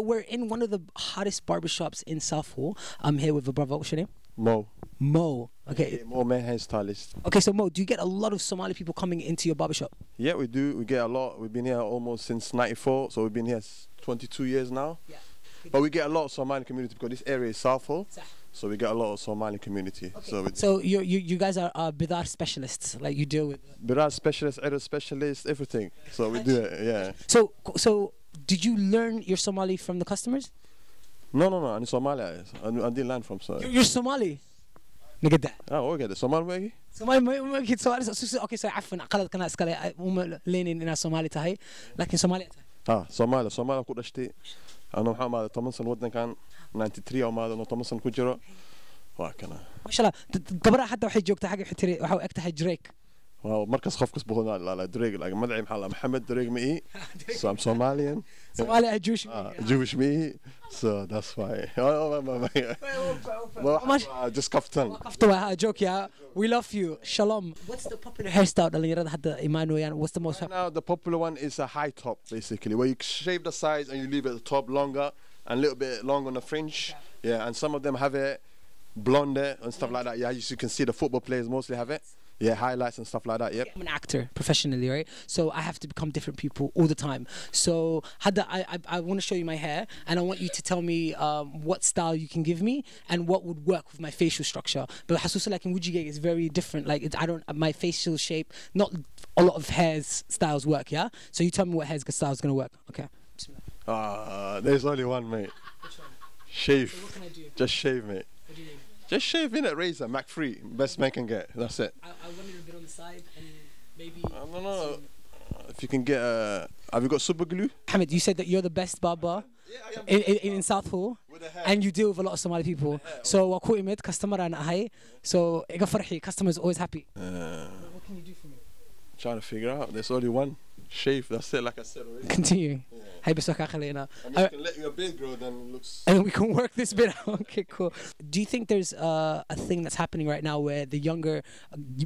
We're in one of the hottest barbershops in Southall. I'm here with a brother. What's your name? Mo. Mo. Okay. Yeah, Mo, man, hairstylist. Okay, so Mo, do you get a lot of Somali people coming into your barbershop? Yeah, we do. We get a lot. We've been here almost since '94, so we've been here 22 years now. Yeah. But we get a lot of Somali community because this area is Southall, so we get a lot of Somali community. Okay. So you guys are bidar specialists, like you deal with. Bidar specialist, edit specialist, everything. So we do it. Yeah. So did you learn your Somali from the customers? No. I'm Somali. I didn't learn from so. You're Somali. نقد ده. اوكي ده Somali way. Somali ما أكيد Somali. Okay, so عفوا قلت كنا اسكالي لين إنها Somali تهاي لكن Somali. Somali كل شيء. أنا محمد تومسون ودنا كان 93 أو ما تومسون كجرا. وكنا. ما شاء الله. قبل حتى واحد جوك تحقق حتري وحاول أكتح دريك. مركز خفقس بقولنا لا دريك لا مدعي محل محمد دريك مئي. So I'm Somalian. Somali Jewish. Jewish me. So that's why. Just kaftan. كفتوا joke yeah. We love you. Shalom. What's the popular hairstyle اللي يراد حتى إيمانو يعني? What's the most? Now the popular one is a high top basically, where you shave the sides and you leave it at the top longer and a little bit long on the fringe. Yeah, and some of them have it blonde and stuff like that. Yeah, as you can see, the football players mostly have it. Yeah, highlights and stuff like that. Yep. I'm an actor professionally, right? So I have to become different people all the time. So Hada, I want to show you my hair, and I want you to tell me what style you can give me and what would work with my facial structure. But Hasusa like in Wujigeg is very different. Like my facial shape, not a lot of hairs styles work. Yeah. So you tell me what hair style is gonna work. Okay. There's only one, mate. Which one? Shave. So what can I do? Just shave, mate. What do you mean? Just shave in it, razor, Mac free, best man can get. That's it. I wanted a bit on the side and maybe. I don't know. If you can get have you got super glue? Hamid, you said that you're the best barber in Southall, and you deal with a lot of Somali people. So I caught him with customer and I. So customer is always happy. What can you do for me? Trying to figure out. There's only one shave. That's it. Like I said already. Continue. I mean, you can let your beard grow, then it looks. And we can work this bit out. Okay, cool. Do you think there's a thing that's happening right now where the younger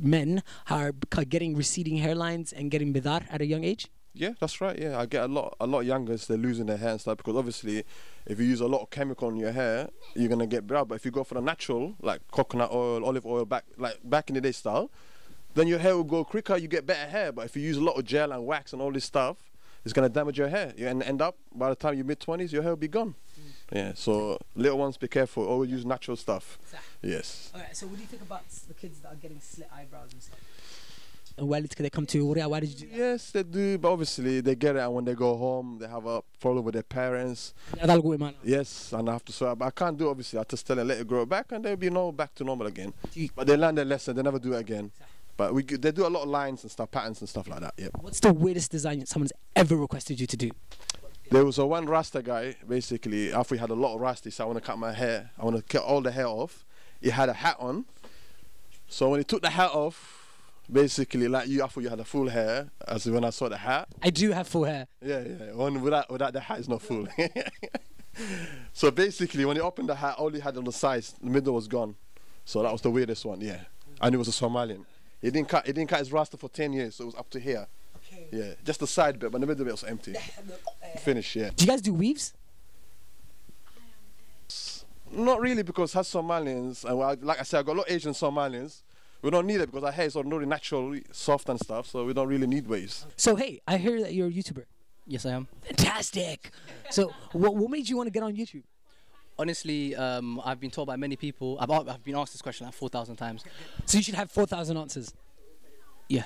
men are getting receding hairlines and getting bidar at a young age? Yeah, that's right. Yeah, I get a lot youngers. They're losing their hair and stuff because obviously, if you use a lot of chemical on your hair, you're gonna get brown. But if you go for the natural, like coconut oil, olive oil, back in the day style, then your hair will go quicker. You get better hair. But if you use a lot of gel and wax and all this stuff, it's gonna damage your hair. You end up by the time you're mid-20s, your hair will be gone. Yeah. So little ones, be careful. Always use natural stuff. Yes. Alright. So what do you think about the kids that are getting slit eyebrows and stuff? And why did they come to Uria? Why did you do that? Yes, they do. But obviously, they get it, and when they go home, they have a problem with their parents. Yes, and I have to sort out. But I can't do it, obviously. I just tell them, let it grow back, and they'll be back to normal again. But they learn their lesson. They never do it again. But they do a lot of lines and stuff, patterns and stuff like that. Yeah. What's the weirdest design someone's ever requested you to do? There was one Rasta guy, basically, after he had a lot of Rasta, he said, I want to cut my hair. I want to cut all the hair off. He had a hat on. So when he took the hat off, basically, like you, I thought you had a full hair, as when I saw the hat. I do have full hair. Yeah. One without the hat is not full. So basically, when he opened the hat, all he had on the sides, the middle was gone. So that was the weirdest one, yeah. And he was a Somalian. He didn't cut his rasta for 10 years, so it was up to here. Okay. Yeah, just the side bit, but the middle bit was empty. Finished, yeah. Do you guys do weaves? Not really, because as Somalians, and like I said, I got a lot of Asian Somalians. We don't need it because our hair is already natural, soft and stuff, so we don't really need waves. So hey, I hear that you're a YouTuber. Yes, I am. Fantastic. So what made you want to get on YouTube? Honestly, I've been told by many people, I've been asked this question like 4,000 times. So you should have 4,000 answers. Yeah.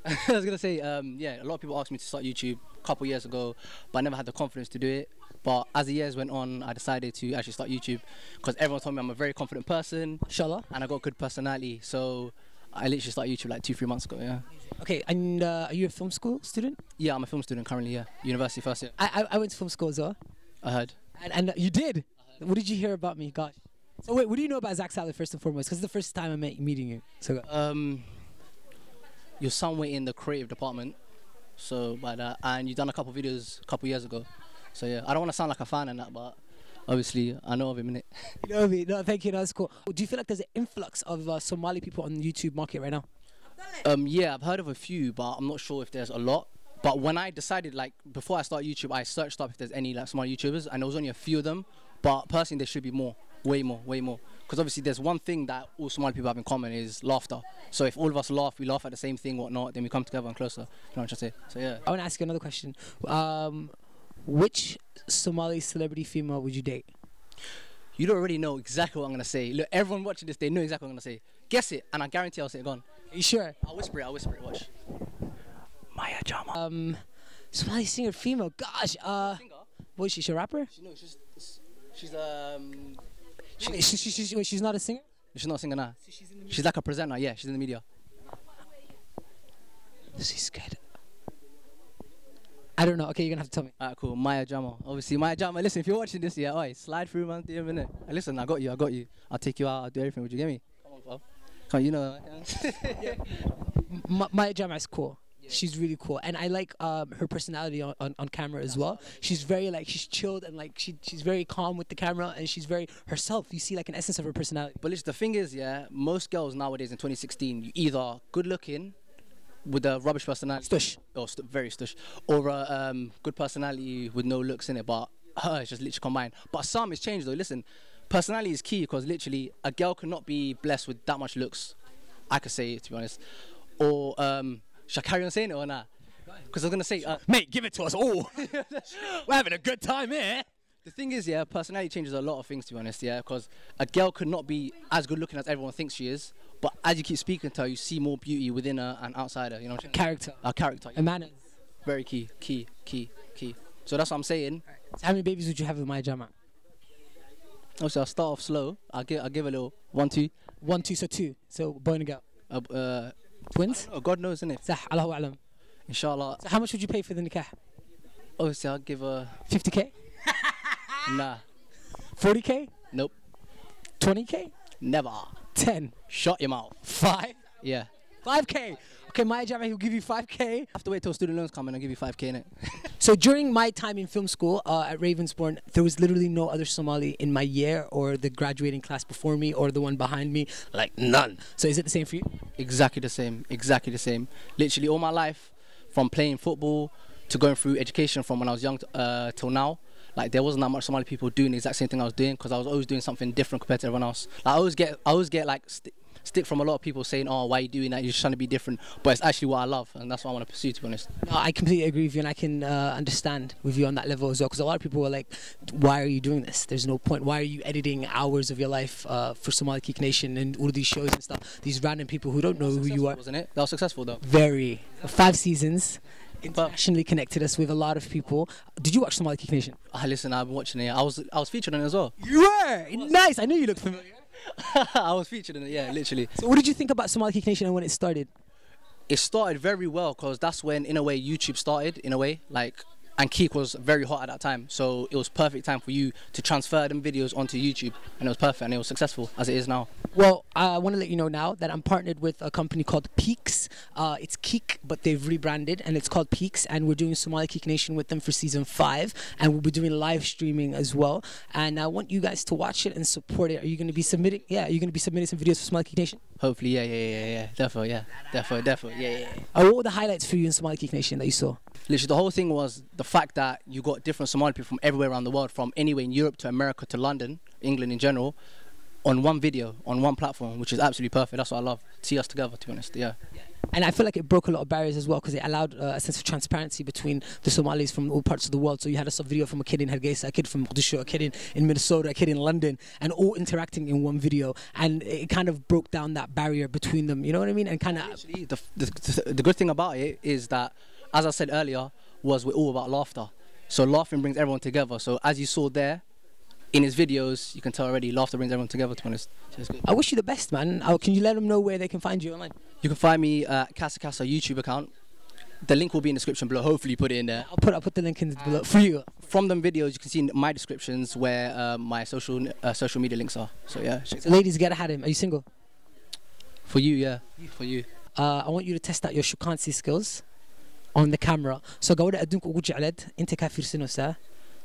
I was going to say, yeah, a lot of people asked me to start YouTube a couple years ago, but I never had the confidence to do it. But as the years went on, I decided to actually start YouTube because everyone told me I'm a very confident person, inshallah, and I got good personality. So I literally started YouTube like 2-3 months ago, yeah. Okay, and are you a film school student? Yeah, I'm a film student currently, yeah. University first year. I went to film school as well. I heard. And you did? What did you hear about me? Gosh. So wait, what do you know about Zach Saleh first and foremost? Because it's the first time I'm meeting you. So you're somewhere in the creative department, so by that, and you've done a couple videos a couple years ago. So yeah, I don't want to sound like a fan and that, but obviously I know of him, innit? You know me? No, thank you. That's cool. Do you feel like there's an influx of Somali people on the YouTube market right now? Yeah, I've heard of a few, but I'm not sure if there's a lot. But when I decided, like, before I start YouTube, I searched up if there's any like Somali YouTubers, and there was only a few of them. But personally, there should be more, way more, way more. Because obviously, there's one thing that all Somali people have in common is laughter. So if all of us laugh, we laugh at the same thing, whatnot, then we come together and closer. You know what I'm trying to say? So yeah. I want to ask you another question. Which Somali celebrity female would you date? You don't already know exactly what I'm gonna say. Look, everyone watching this, they know exactly what I'm gonna say. Guess it, and I guarantee I'll say it. Go on. Are you sure? I'll whisper it. Watch. Maya Jama. Somali singer female. Gosh. Singer? What is she? She's a rapper? No, she's She's not a singer. she's not a singer now. She's like a presenter. Yeah, she's in the media. She's scared. I don't know. Okay, you're gonna have to tell me. Alright, cool. Maya Jama. Obviously, Maya Jama. Listen, if you're watching this, yeah, oi, slide through, man. DM in it. Listen, I got you. I'll take you out. I'll do everything. Would you get me? Come on, pal. Come on, you know. Maya Jama is cool. She's really cool, and I like her personality on camera as well. She's very like she's chilled and like she's very calm with the camera, and she's very herself. You see like an essence of her personality. But listen, the thing is, yeah, most girls nowadays in 2016, you either good looking with a rubbish personality, Stush. or very stush, or a good personality with no looks in it. But her is just literally combined. But some is changed though. Listen, personality is key because literally a girl cannot be blessed with that much looks. I could say it, to be honest. Or should I carry on saying it or not? Because I was gonna say, Mate, give it to us all. We're having a good time here. the thing is, yeah, personality changes a lot of things, to be honest, yeah. Because a girl could not be as good looking as everyone thinks she is, but as you keep speaking to her, you see more beauty within her and outside her. You know what I'm saying? Character. Character. And manners. Very key. So that's what I'm saying. So how many babies would you have with Maya Jama? Obviously, I'll start off slow. I'll give a little 1, 2. 1, 2, so 2. So boy and girl. Twins? Oh, God knows, innit? Sah, Allahu A'lam. Inshallah. So how much would you pay for the nikah? Obviously, I'll give her 50k? nah. 40k? Nope. 20k? Never. 10? Shut your mouth. 5? Yeah. 5k? Okay, Maya Jama, he'll give you 5k. I have to wait till student loans come and I'll give you 5k in it. So during my time in film school at Ravensbourne, there was literally no other Somali in my year or the graduating class before me or the one behind me. Like none. So is it the same for you? Exactly the same. Literally all my life, from playing football to going through education from when I was young till now, like there wasn't that much Somali people doing the exact same thing I was doing because I was always doing something different compared to everyone else. Like, I always get like stick from a lot of people saying, oh, why are you doing that? You're just trying to be different. But it's actually what I love, and that's what I want to pursue, to be honest. No, I completely agree with you, and I can understand with you on that level as well. Because a lot of people are like, why are you doing this? There's no point. Why are you editing hours of your life for Somali Geek Nation and all of these shows and stuff? These random people who don't know who you are. Wasn't it? That was successful, though. Very. 5 seasons. Internationally connected us with a lot of people. Did you watch Somali Geek Nation? Listen, I've been watching it. I was featured in it as well. You were? Nice. I knew you looked familiar. I was featured in it, yeah, literally. So what did you think about Somali Geek Nation and when it started? It started very well because that's when, in a way, YouTube started, in a way. Like, and Keek was very hot at that time. So it was perfect time for you to transfer them videos onto YouTube. And it was perfect and it was successful, as it is now. Well, I want to let you know now that I'm partnered with a company called Peaks. It's Keek, but they've rebranded, and it's called Peaks. And we're doing Somali Geek Nation with them for season 5, and we'll be doing live streaming as well. And I want you guys to watch it and support it. Are you going to be submitting? Yeah, are you going to be submitting some videos for Somali Geek Nation? Hopefully, yeah. Definitely, yeah. What were the highlights for you in Somali Geek Nation that you saw? Literally, the whole thing was the fact that you got different Somali people from everywhere around the world, from anywhere in Europe to America to London, England in general, on one video, on one platform, which is absolutely perfect. That's what I love. See us together, to be honest, yeah. And I feel like it broke a lot of barriers as well because it allowed a sense of transparency between the Somalis from all parts of the world. So you had a video from a kid in Hargeisa, a kid from Mogadishu, a kid in Minnesota, a kid in London, and all interacting in one video. And it kind of broke down that barrier between them. You know what I mean? And kind of actually, the good thing about it is that, as I said earlier, was we're all about laughter. So laughing brings everyone together. So as you saw there, in his videos, you can tell already, laughter brings everyone together, to be honest. So I wish you the best, man. Can you let them know where they can find you online? You can find me at Casa Casa YouTube account. The link will be in the description below. Hopefully you put it in there. I'll put the link in below for you. From them videos, you can see in my descriptions where my social media links are. So yeah. So ladies, get ahead of him. Are you single? For you, yeah. For you. I want you to test out your shukansi skills on the camera. So go to adunk ugu jecled inta ka fiirsanaysaa.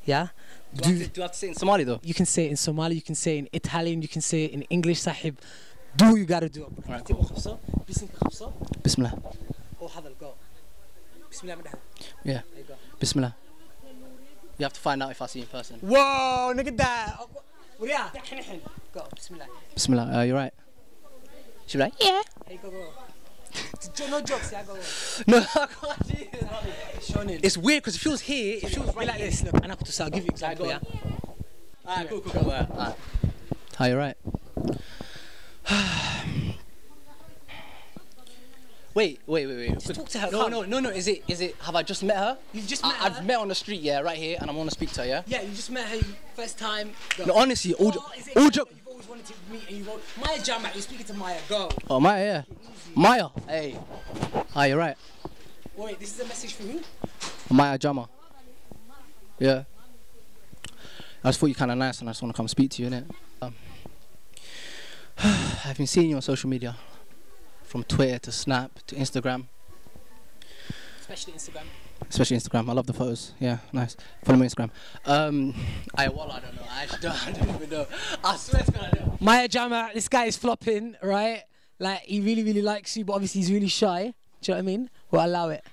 Yeah. Do I have to say it in Somali though? You can say it in Somali, you can say it in Italian, you can say it in English, sahib. Do what you gotta do. Alright, cool. Bismillah. Oh, هذا go. Bismillah. Yeah. There you go. Bismillah. You have to find out if I see you in person. Whoa, look at that. Yeah. Go, Bismillah. Bismillah. You right? She be like, yeah. Hey, go. No jokes, yeah, go. No, I can't do it. Shonen. It's weird because it feels here. It feels Right like this. Look, Anakuto, I'll give you example. go Yeah. on. Alright, cool. Alright. Hi, you right? Wait. Just talk to her. No. Is it? Have I just met her? You've just met her? I've met her on the street, yeah, right here, and I want to speak to her, yeah. Yeah, you just met her first time. Go. No, honestly, all joke. You've always wanted to meet and you wrote. Maya Jama, you're speaking to Maya. Go. Oh, Maya, yeah. Maya, hey. Hi, you're right. Wait, this is a message for who? Maya Jama. Yeah. I just thought you kind of nice, and I just want to come speak to you, innit? I've been seeing you on social media, from Twitter to Snap to Instagram. Especially Instagram. I love the photos. Yeah, nice. Follow me on Instagram. I don't know. I actually I don't even know. I swear to God, I don't. Maya Jama, this guy is flopping, right? Like he really likes you, but obviously he's really shy. Do you know what I mean? We'll allow it.